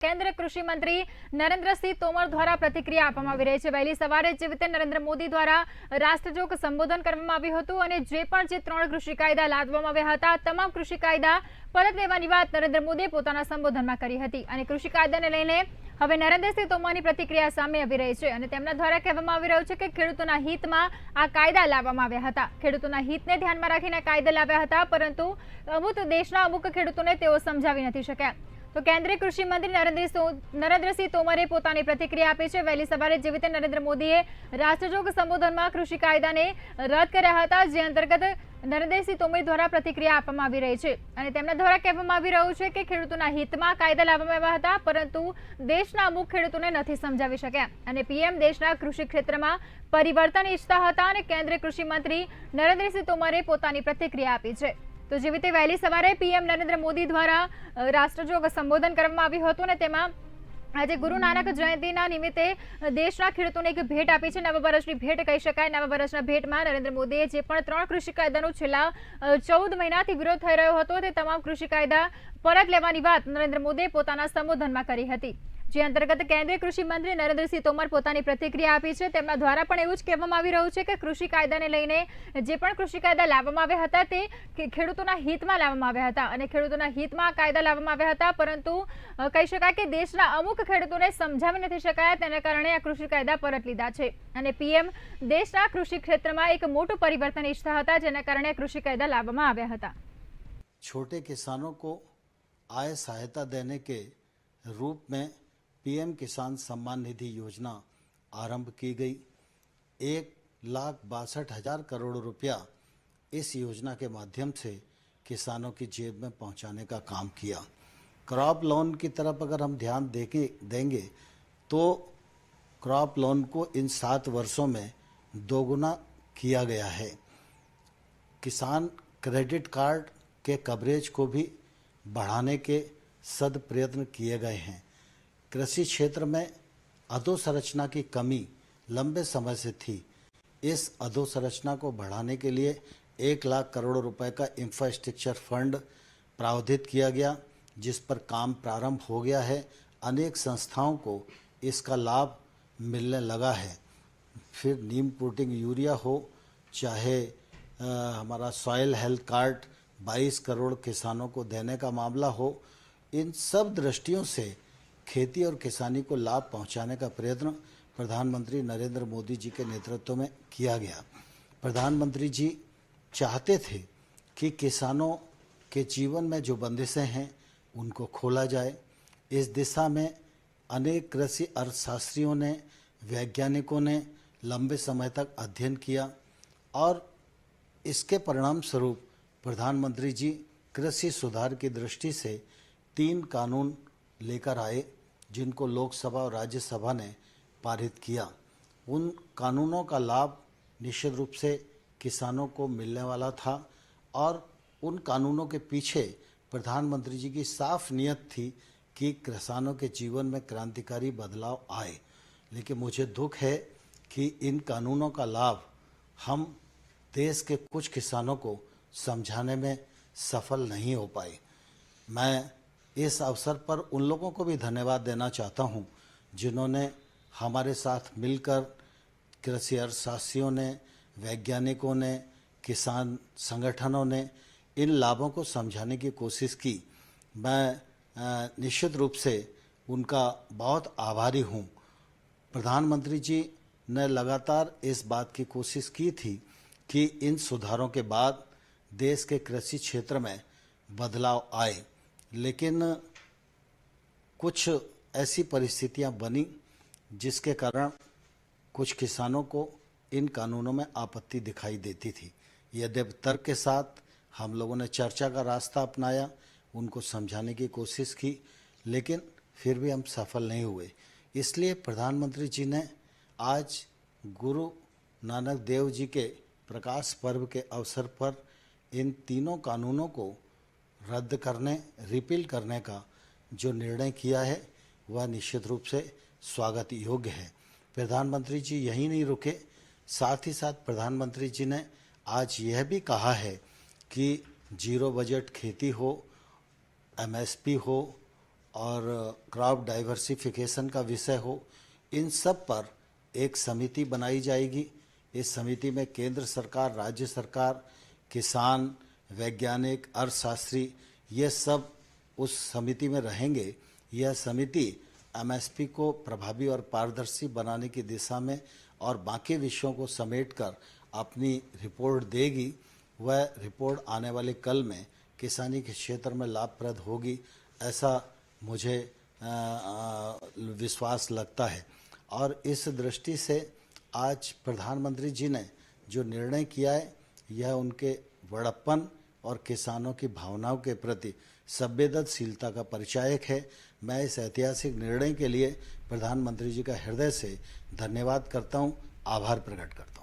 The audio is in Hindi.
केंद्रीय कृषि मंत्री नरेंद्र सिंह तोमर द्वारा प्रतिक्रिया આપવામાં આવી રહી છે। વહેલી સવારે જે રીતે નરેન્દ્ર મોદી દ્વારા રાષ્ટ્રજોગ સંબોધન કરવામાં આવ્યું હતું અને જે પણ જે 3 કૃષિ કાયદા લાદવામાં આવ્યા હતા તમામ કૃષિ કાયદા પરત લેવાની વાત નરેન્દ્ર મોદીએ પોતાના સંબોધનમાં કરી હતી અને કૃષિ કાયદાને લઈને હવે નરેન્દ્ર સિંહ તોમરની પ્રતિક્રિયા સામે આવી રહી છે અને તેમના દ્વારા કહેવામાં આવી રહ્યું છે કે ખેડૂતોના હિતમાં આ કાયદા લાવવામાં આવ્યા હતા। ખેડૂતોના હિતને ધ્યાનમાં રાખીને કાયદા લાવ્યા હતા, પરંતુ દેશના અમુક ખેડૂતોને તેઓ સમજાવી નથી શક્યા। तो केंद्रीय कृषि मंत्री नरेंद्र सिंह तोमरे पोतानी प्रतिक्रिया आपी है। वहेली सवारे जे रीते नरेंद्र मोदीए राष्ट्रजोग संबोधन में कृषि कायदा ने रद्द कर्या हता, जे अंतर्गत नरेंद्र सिंह तोमर द्वारा प्रतिक्रिया आपवामां आवी रही है अने तेमना द्वारा कहेवामां आवी रह्युं छे के खेडूतोना हितमां कायदा लाववामां आव्या हता, परंतु देशना अमुक खेडूतोने नथी समजावी शक्या अने पीएम देशना कृषि क्षेत्रमां परिवर्तन इच्छता हता अने केंद्रीय कृषि मंत्री नरेंद्र सिंह तोमरे पोतानी प्रतिक्रिया आपी है। तो जे रीते वहेली सवारे पीएम नरेंद्र मोदी द्वारा राष्ट्रजोग संबोधन करवामां आव्युं हतुं ने तेमां आज गुरु नानक जयंतीना निमित्ते देशना खेडूतोने एक भेट आपी छे। नवा वर्षनी भेट कही शकाय। नवा वर्षना भेटमां नरेंद्र मोदीए जे पण 3 कृषि कायदानो छेल्ला 14 महीनाथी विरोध थई रह्यो हतो ते तमाम कृषि कायदा परत लेवानी वात नरेंद्र मोदीए पोताना संबोधनमां करी हती, जे अंतर्गत केंद्रीय कृषि मंत्री नरेंद्र सिंह तोमर पोतानी प्रतिक्रिया आपी है। तेमना द्वारा पण एवुं ज कहेवामां आवी रह्युं छे के कृषि कायदाने लईने जे पण कृषि कायदा लाववामां आव्या हता ते खेडूतोना हितमां लाववामां आव्या हता अने खेडूतोना हितमां कायदा लाववामां आव्या हता, परंतु कही शकाय के देशना अमुक खेडूतोने समजावी नथी शकाया, तेना कारणे आ कृषि कायदा परत लीधा छे अने पीएम देशना कृषि क्षेत्रमां एक मोटुं परिवर्तन इच्छता हता, जेना कारणे कृषि कायदा लाववामां आव्या हता। छोटे किसानों को आय सहायता देने के रूप में पीएम किसान सम्मान निधि योजना आरंभ की गई। 1,62,000 करोड़ रुपया इस योजना के माध्यम से किसानों की जेब में पहुंचाने का काम किया। क्रॉप लोन की तरफ अगर हम ध्यान देंगे तो क्रॉप लोन को इन 7 वर्षों में दोगुना किया गया है। किसान क्रेडिट कार्ड के कवरेज को भी बढ़ाने के सद प्रयत्न किए गए हैं। कृषि क्षेत्र में अधोसंरचना की कमी लंबे समय से थी। इस अधोसंरचना को बढ़ाने के लिए 1 लाख करोड़ रुपए का इंफ्रास्ट्रक्चर फंड प्रावधानित किया गया, जिस पर काम प्रारंभ हो गया है। अनेक संस्थाओं को इसका लाभ मिलने लगा है। फिर नीम प्रोटीन यूरिया हो, चाहे हमारा सॉइल हेल्थ कार्ड 22 करोड़ किसानों को देने का मामला हो, इन सब दृष्टियों से खेती और किसानी को लाभ पहुंचाने का प्रयत्न प्रधानमंत्री नरेंद्र मोदी जी के नेतृत्व में किया गया। प्रधानमंत्री जी चाहते थे कि किसानों के जीवन में जो बंदिशें हैं उनको खोला जाए। इस दिशा में अनेक कृषि अर्थशास्त्रियों ने, वैज्ञानिकों ने लंबे समय तक अध्ययन किया और इसके परिणाम स्वरूप प्रधानमंत्री जी कृषि सुधार की दृष्टि से 3 कानून लेकर आए, जिनको लोकसभा और राज्यसभा ने पारित किया। उन कानूनों का लाभ निश्चित रूप से किसानों को मिलने वाला था और उन कानूनों के पीछे प्रधानमंत्री जी की साफ नियत थी कि किसानों के जीवन में क्रांतिकारी बदलाव आए। लेकिन मुझे दुख है कि इन कानूनों का लाभ हम देश के कुछ किसानों को समझाने में सफल नहीं हो पाए। मैं इस अवसर पर उन लोगों को भी धन्यवाद देना चाहता हूं जिन्होंने हमारे साथ मिलकर, कृषि अर्थशास्त्रियों ने, वैज्ञानिकों ने, किसान संगठनों ने इन लाभों को समझाने की कोशिश की। मैं निश्चित रूप से उनका बहुत आभारी हूं। प्रधानमंत्री जी ने लगातार इस बात की कोशिश की थी कि इन सुधारों के बाद देश के कृषि क्षेत्र में बदलाव आए, लेकिन कुछ ऐसी परिस्थितियां बनी जिसके कारण कुछ किसानों को इन कानूनों में आपत्ति दिखाई देती थी। यद्यपि तर्क के साथ हम लोगों ने चर्चा का रास्ता अपनाया, उनको समझाने की कोशिश की, लेकिन फिर भी हम सफल नहीं हुए। इसलिए प्रधानमंत्री जी ने आज गुरु नानक देव जी के प्रकाश पर्व के अवसर पर इन 3 कानूनों को रद्द करने, रिपील करने का जो निर्णय किया है वह निश्चित रूप से स्वागत योग्य है। प्रधानमंत्री जी यहीं नहीं रुके, साथ ही साथ प्रधानमंत्री जी ने आज यह भी कहा है कि जीरो बजट खेती हो, एमएसपी हो और क्रॉप डाइवर्सिफिकेशन का विषय हो, इन सब पर एक समिति बनाई जाएगी। इस समिति में केंद्र सरकार, राज्य सरकार, किसान, वैज्ञानिक, अर्थशास्त्री, ये सब उस समिति में रहेंगे। यह समिति एमएसपी को प्रभावी और पारदर्शी बनाने की दिशा में और बाकी विषयों को समेटकर अपनी रिपोर्ट देगी। वह रिपोर्ट आने वाले कल में किसानी के क्षेत्र में लाभप्रद होगी, ऐसा मुझे विश्वास लगता है। और इस दृष्टि से आज प्रधानमंत्री जी ने जो निर्णय किया है, यह उनके बड़प्पन और किसानों की भावनाओं के प्रति संवेदनशीलता का परिचायक है। मैं इस ऐतिहासिक निर्णय के लिए प्रधानमंत्री जी का हृदय से धन्यवाद करता हूं, आभार प्रकट करता हूं।